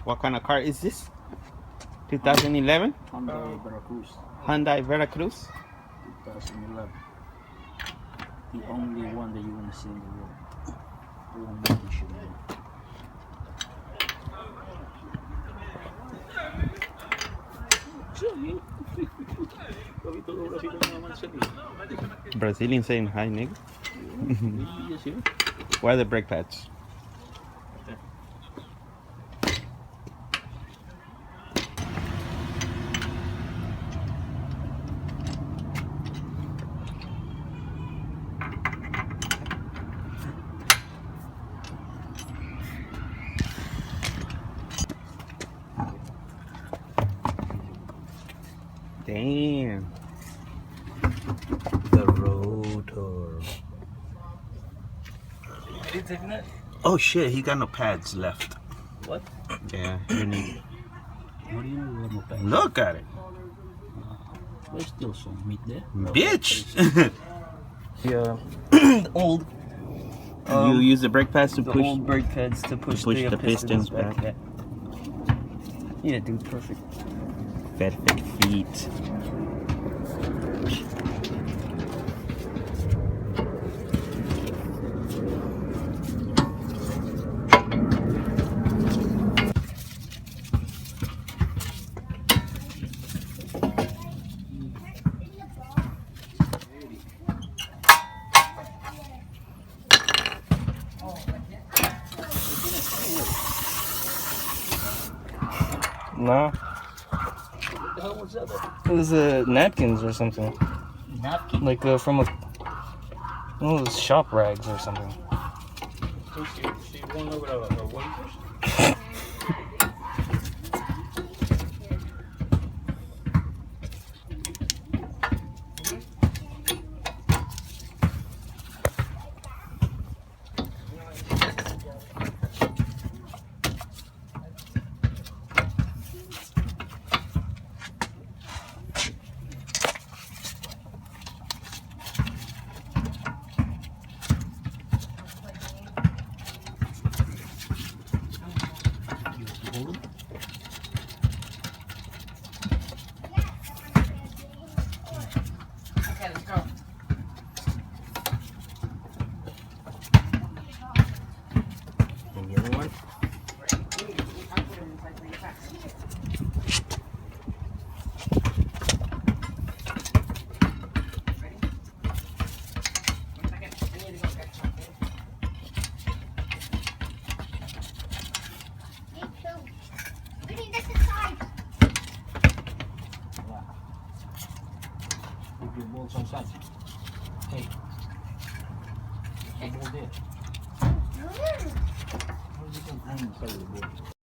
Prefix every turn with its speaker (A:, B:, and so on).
A: What kind of car is this? 2011?
B: Hyundai Veracruz.
A: Hyundai Veracruz?
B: 2011. The only one that you're gonna see in the world. The one that you should know.
A: Brazilian saying hi, nigga. Where are the brake pads? Damn. The rotor.
B: Are you taking it?
A: Oh shit, he got no pads left.
B: What?
A: Yeah, you need.
B: What do you know about moped?
A: Look at it.
B: There's still some meat there.
A: Bitch!
B: Yeah. Old.
A: You use the brake pads to
B: the
A: push.
B: old brake pads to push the
A: pistons back.
B: Yeah, dude, perfect.
A: Perfect feet.
C: No.
B: What the hell was that?
C: It was napkins or something.
B: Napkin?
C: Like from one of those shop rags or something.
B: She won over a waitress?
D: Okay, let's go.
A: And the other one?
B: Give your ball some sun. Hey. The ball there. How is it going to hang inside the ball?